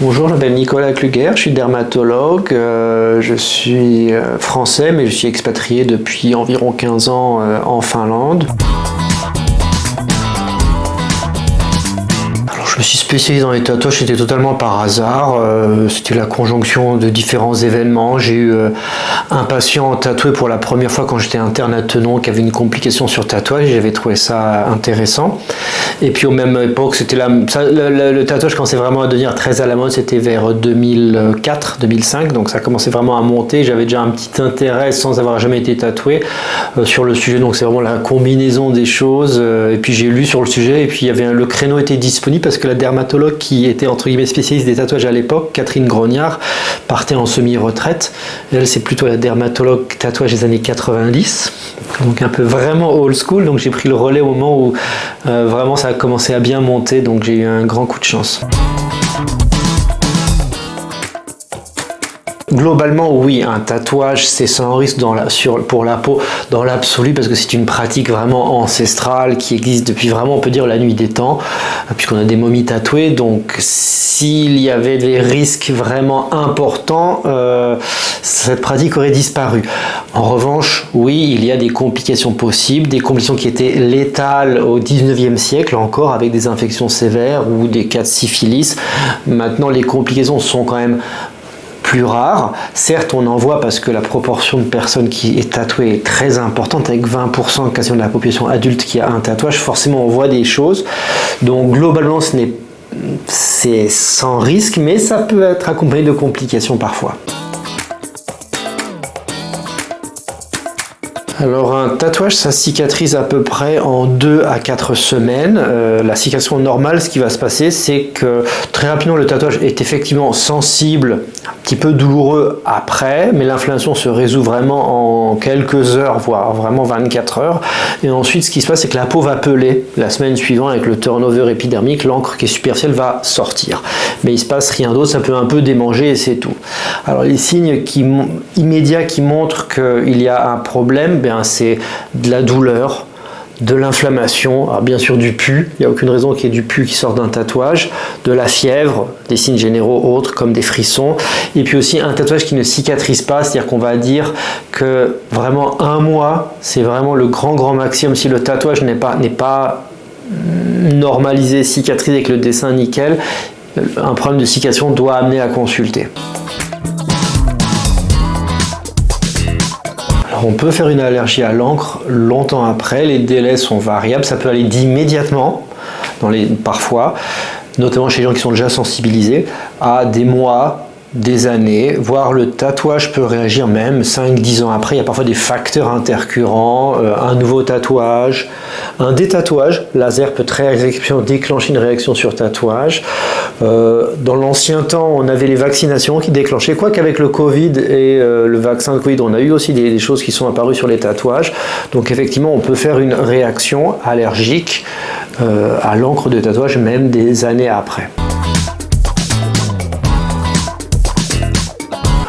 Bonjour, je m'appelle Nicolas Kluger, je suis dermatologue, je suis français mais je suis expatrié depuis environ 15 ans en Finlande. Je me suis spécialisé dans les tatouages, c'était totalement par hasard, c'était la conjonction de différents événements. J'ai eu un patient tatoué pour la première fois quand j'étais interne à Tenon qui avait une complication sur tatouage, j'avais trouvé ça intéressant. Et puis aux mêmes époques, c'était le tatouage commençait vraiment à devenir très à la mode, c'était vers 2004-2005, donc ça commençait vraiment à monter. J'avais déjà un petit intérêt sans avoir jamais été tatoué sur le sujet, donc c'est vraiment la combinaison des choses. Et puis j'ai lu sur le sujet et puis le créneau était disponible parce que la dermatologue qui était entre guillemets spécialiste des tatouages à l'époque, Catherine Grognard, partait en semi-retraite. Elle, c'est plutôt la dermatologue tatouage des années 90, donc un peu vraiment old school. Donc j'ai pris le relais au moment où vraiment ça a commencé à bien monter, donc j'ai eu un grand coup de chance. Globalement, oui, un tatouage, c'est sans risque pour la peau dans l'absolu, parce que c'est une pratique vraiment ancestrale qui existe depuis vraiment, on peut dire, la nuit des temps, puisqu'on a des momies tatouées. Donc, s'il y avait des risques vraiment importants, cette pratique aurait disparu. En revanche, oui, il y a des complications possibles, des complications qui étaient létales au 19e siècle encore, avec des infections sévères ou des cas de syphilis. Maintenant, les complications sont quand même plus rare. Certes, on en voit parce que la proportion de personnes qui est tatouée est très importante, avec 20% quasiment de la population adulte qui a un tatouage. Forcément, on voit des choses. Donc, globalement, c'est sans risque, mais ça peut être accompagné de complications parfois. Alors un tatouage, ça cicatrise à peu près en 2 à 4 semaines. La cicatrisation normale, ce qui va se passer, c'est que très rapidement le tatouage est effectivement sensible, un petit peu douloureux après, mais l'inflammation se résout vraiment en quelques heures, voire vraiment 24 heures. Et ensuite, ce qui se passe, c'est que la peau va peler. La semaine suivante, avec le turnover épidermique, l'encre qui est superficielle va sortir. Mais il ne se passe rien d'autre, ça peut un peu démanger et c'est tout. Alors les signes immédiats qui montrent qu'il y a un problème, c'est de la douleur, de l'inflammation, alors bien sûr du pus, il n'y a aucune raison qu'il y ait du pus qui sort d'un tatouage, de la fièvre, des signes généraux autres comme des frissons, et puis aussi un tatouage qui ne cicatrise pas, c'est-à-dire qu'on va dire que vraiment 1 mois, c'est vraiment le grand maximum si le tatouage n'est pas normalisé, cicatrisé avec le dessin nickel. Un problème de cicatrisation doit amener à consulter. On peut faire une allergie à l'encre longtemps après, les délais sont variables, ça peut aller d'immédiatement, parfois, notamment chez les gens qui sont déjà sensibilisés, à des mois, des années, voire le tatouage peut réagir même 5-10 ans après. Il y a parfois des facteurs intercurrents, un nouveau tatouage, un détatouage, laser peut très déclencher une réaction sur tatouage. Dans l'ancien temps, on avait les vaccinations qui déclenchaient, quoi qu'avec le Covid et le vaccin de Covid, on a eu aussi des choses qui sont apparues sur les tatouages. Donc effectivement, on peut faire une réaction allergique à l'encre de tatouage même des années après.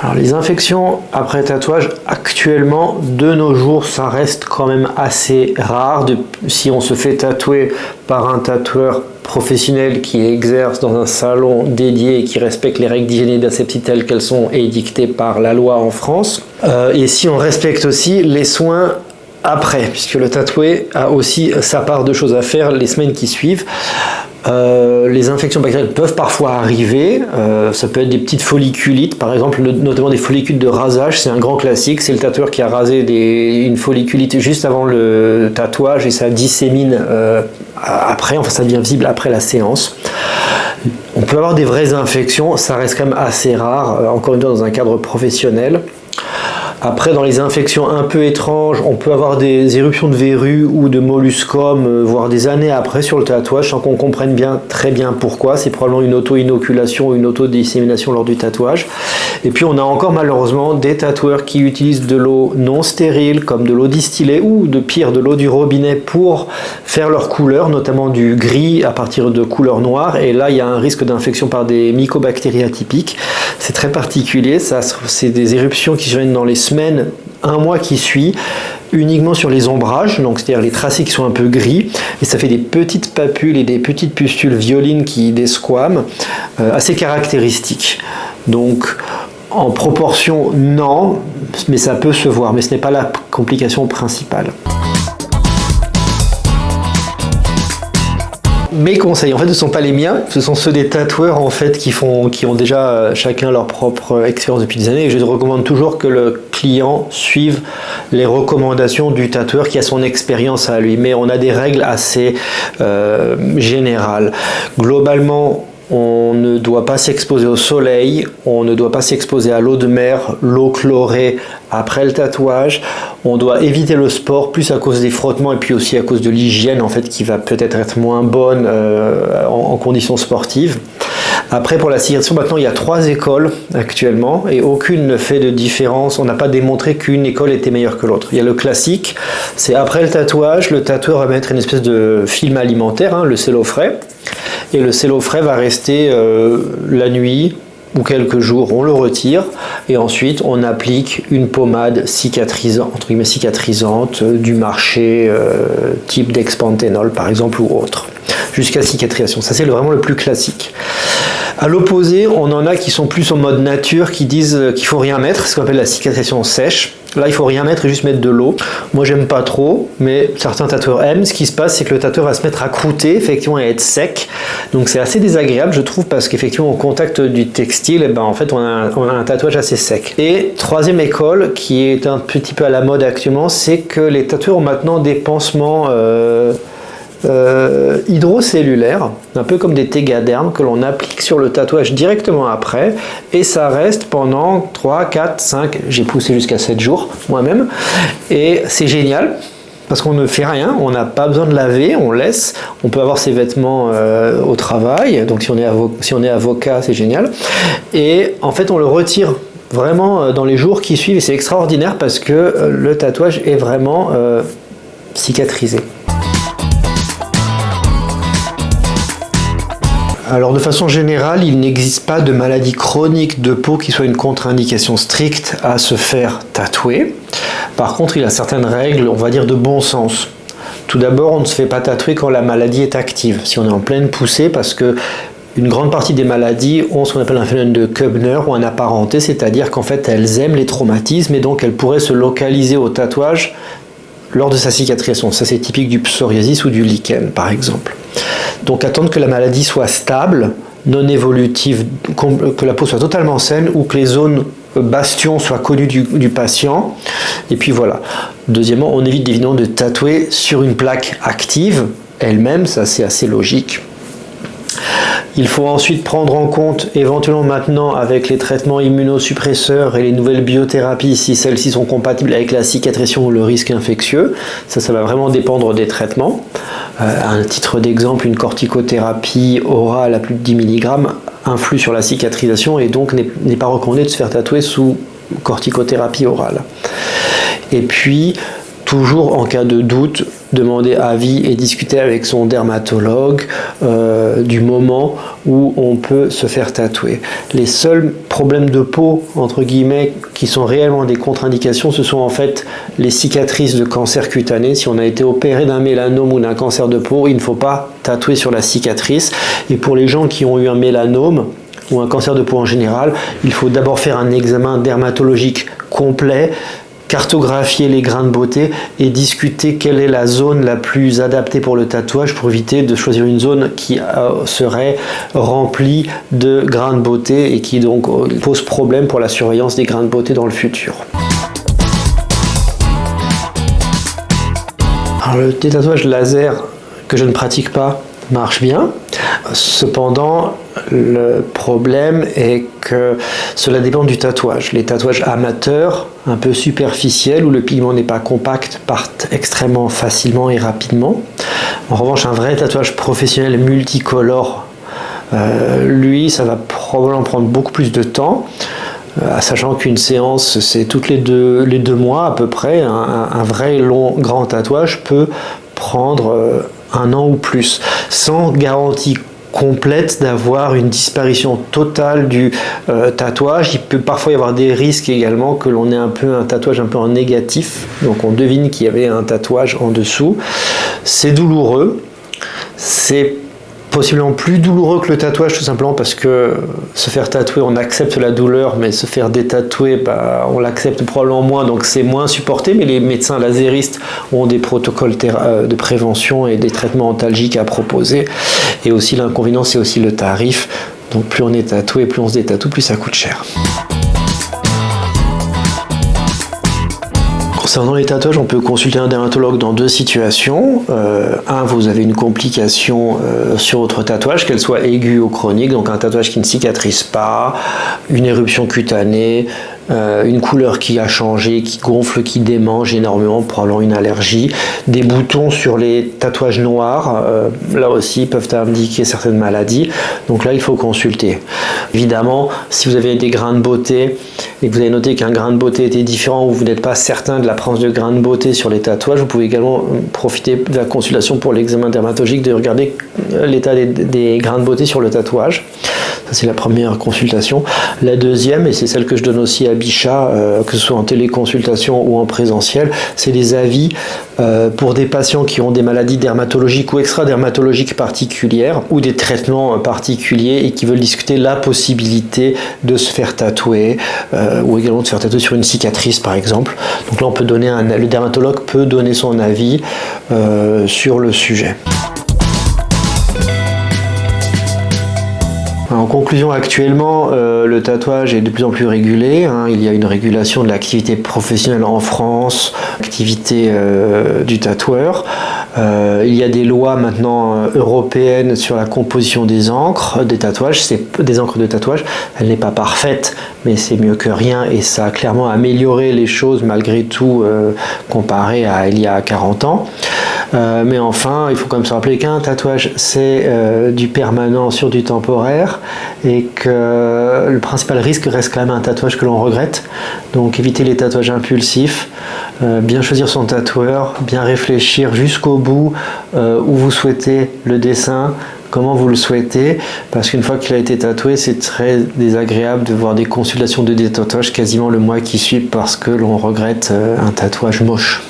Alors, les infections après tatouage, actuellement, de nos jours, ça reste quand même assez rare. Si on se fait tatouer par un tatoueur professionnel qui exerce dans un salon dédié et qui respecte les règles d'hygiène et d'asepsie telles qu'elles sont édictées par la loi en France. Et si on respecte aussi les soins après, puisque le tatoué a aussi sa part de choses à faire les semaines qui suivent. Les infections bactériennes peuvent parfois arriver, ça peut être des petites folliculites, par exemple notamment des follicules de rasage, c'est un grand classique, c'est le tatoueur qui a rasé une folliculite juste avant le tatouage et ça dissémine après, enfin ça devient visible après la séance. On peut avoir des vraies infections, ça reste quand même assez rare, encore une fois dans un cadre professionnel. Après, dans les infections un peu étranges, on peut avoir des éruptions de verrues ou de molluscum, voire des années après sur le tatouage, sans qu'on comprenne très bien pourquoi. C'est probablement une auto-inoculation ou une auto-dissémination lors du tatouage. Et puis, on a encore malheureusement des tatoueurs qui utilisent de l'eau non stérile, comme de l'eau distillée ou de l'eau du robinet pour faire leur couleur, notamment du gris à partir de couleur noire. Et là, il y a un risque d'infection par des mycobactéries atypiques. C'est très particulier, c'est des éruptions qui se viennent dans les semaines un mois qui suit, uniquement sur les ombrages, donc c'est-à-dire les tracés qui sont un peu gris, et ça fait des petites papules et des petites pustules violines des squames assez caractéristiques. Donc en proportion, non, mais ça peut se voir, mais ce n'est pas la complication principale. Mes conseils, en fait, ne sont pas les miens, ce sont ceux des tatoueurs en fait qui ont déjà chacun leur propre expérience depuis des années. Et je recommande toujours que le client suive les recommandations du tatoueur qui a son expérience à lui. Mais on a des règles assez générales. Globalement, on ne doit pas s'exposer au soleil, on ne doit pas s'exposer à l'eau de mer, l'eau chlorée après le tatouage. On doit éviter le sport, plus à cause des frottements et puis aussi à cause de l'hygiène en fait qui va peut-être être moins bonne en conditions sportives. Après, pour la cicatrisation, maintenant il y a 3 écoles actuellement et aucune ne fait de différence. On n'a pas démontré qu'une école était meilleure que l'autre. Il y a le classique, c'est après le tatoueur va mettre une espèce de film alimentaire, le Cellofray. Et le Cellofray va rester la nuit ou quelques jours, on le retire et ensuite on applique une pommade cicatrisante, entre guillemets cicatrisante du marché type Dexpanthenol par exemple ou autre, jusqu'à cicatrisation. Ça c'est vraiment le plus classique. À l'opposé, on en a qui sont plus en mode nature, qui disent qu'il faut rien mettre, ce qu'on appelle la cicatrisation sèche. Là, il faut rien mettre et juste mettre de l'eau. Moi, j'aime pas trop, mais certains tatoueurs aiment. Ce qui se passe, c'est que le tatoueur va se mettre à croûter, effectivement, et à être sec. Donc, c'est assez désagréable, je trouve, parce qu'effectivement, au contact du textile, en fait, on a un tatouage assez sec. Et troisième école, qui est un petit peu à la mode actuellement, c'est que les tatoueurs ont maintenant des pansements hydrocellulaires, un peu comme des tégadermes que l'on applique sur le tatouage directement après et ça reste pendant 3, 4, 5, j'ai poussé jusqu'à 7 jours moi-même et c'est génial parce qu'on ne fait rien, on n'a pas besoin de laver, on laisse, on peut avoir ses vêtements au travail, donc si on est avocat c'est génial et en fait on le retire vraiment dans les jours qui suivent et c'est extraordinaire parce que le tatouage est vraiment cicatrisé. Alors de façon générale, il n'existe pas de maladie chronique de peau qui soit une contre-indication stricte à se faire tatouer. Par contre, il y a certaines règles, on va dire de bon sens. Tout d'abord, on ne se fait pas tatouer quand la maladie est active, si on est en pleine poussée, parce que une grande partie des maladies ont ce qu'on appelle un phénomène de Koebner ou un apparenté, c'est-à-dire qu'en fait elles aiment les traumatismes et donc elles pourraient se localiser au tatouage lors de sa cicatrisation. Ça c'est typique du psoriasis ou du lichen par exemple. Donc attendre que la maladie soit stable, non évolutive, que la peau soit totalement saine ou que les zones bastions soient connues du patient. Et puis voilà. Deuxièmement, on évite évidemment de tatouer sur une plaque active elle-même, ça c'est assez logique. Il faut ensuite prendre en compte, éventuellement maintenant avec les traitements immunosuppresseurs et les nouvelles biothérapies, si celles-ci sont compatibles avec la cicatrisation ou le risque infectieux. Ça va vraiment dépendre des traitements. À un titre d'exemple, une corticothérapie orale à plus de 10 mg influe sur la cicatrisation et donc n'est pas recommandé de se faire tatouer sous corticothérapie orale. Et puis, toujours en cas de doute, demander avis et discuter avec son dermatologue du moment où on peut se faire tatouer. Les seuls problèmes de peau, entre guillemets, qui sont réellement des contre-indications, ce sont en fait les cicatrices de cancer cutané. Si on a été opéré d'un mélanome ou d'un cancer de peau, il ne faut pas tatouer sur la cicatrice. Et pour les gens qui ont eu un mélanome, ou un cancer de peau en général, il faut d'abord faire un examen dermatologique complet, cartographier les grains de beauté et discuter quelle est la zone la plus adaptée pour le tatouage pour éviter de choisir une zone qui serait remplie de grains de beauté et qui donc pose problème pour la surveillance des grains de beauté dans le futur. Alors, le détatouage laser que je ne pratique pas marche bien. Cependant, le problème est que cela dépend du tatouage. Les tatouages amateurs, un peu superficiels, où le pigment n'est pas compact, partent extrêmement facilement et rapidement. En revanche, un vrai tatouage professionnel multicolore, lui, ça va probablement prendre beaucoup plus de temps. Sachant qu'une séance, c'est toutes les deux mois à peu près. Un vrai grand tatouage peut prendre 1 an ou plus, sans garantie complète d'avoir une disparition totale du tatouage. Il peut parfois y avoir des risques également que l'on ait un tatouage un peu en négatif. Donc on devine qu'il y avait un tatouage en dessous. C'est douloureux. C'est possiblement plus douloureux que le tatouage, tout simplement parce que se faire tatouer, on accepte la douleur, mais se faire détatouer, on l'accepte probablement moins, donc c'est moins supporté. Mais les médecins laséristes ont des protocoles de prévention et des traitements antalgiques à proposer. Et aussi l'inconvénient, c'est aussi le tarif. Donc plus on est tatoué, plus on se détatoue, plus ça coûte cher. Concernant les tatouages, on peut consulter un dermatologue dans 2 situations. Vous avez une complication sur votre tatouage, qu'elle soit aiguë ou chronique, donc un tatouage qui ne cicatrise pas, une éruption cutanée, une couleur qui a changé, qui gonfle, qui démange énormément, probablement une allergie. Des boutons sur les tatouages noirs, là aussi, peuvent indiquer certaines maladies. Donc là, il faut consulter. Évidemment, si vous avez des grains de beauté et que vous avez noté qu'un grain de beauté était différent ou vous n'êtes pas certain de la présence de grains de beauté sur les tatouages, vous pouvez également profiter de la consultation pour l'examen dermatologique, de regarder l'état des grains de beauté sur le tatouage. Ça, c'est la première consultation. La deuxième, et c'est celle que je donne aussi à Bichat, que ce soit en téléconsultation ou en présentiel, c'est les avis pour des patients qui ont des maladies dermatologiques ou extra-dermatologiques particulières ou des traitements particuliers et qui veulent discuter la possibilité de se faire tatouer ou également de se faire tatouer sur une cicatrice par exemple. Donc là, le dermatologue peut donner son avis sur le sujet. En conclusion, actuellement, le tatouage est de plus en plus régulé. Il y a une régulation de l'activité professionnelle en France, l'activité du tatoueur. Il y a des lois maintenant européennes sur la composition des encres des tatouages. C'est des encres de tatouage. Elle n'est pas parfaite, mais c'est mieux que rien et ça a clairement amélioré les choses malgré tout comparé à il y a 40 ans. Mais enfin, il faut quand même se rappeler qu'un tatouage, c'est du permanent sur du temporaire et que le principal risque reste quand même un tatouage que l'on regrette. Donc éviter les tatouages impulsifs, bien choisir son tatoueur, bien réfléchir jusqu'au bout où vous souhaitez le dessin, comment vous le souhaitez, parce qu'une fois qu'il a été tatoué, c'est très désagréable de voir des consultations de détatouage quasiment le mois qui suit parce que l'on regrette un tatouage moche.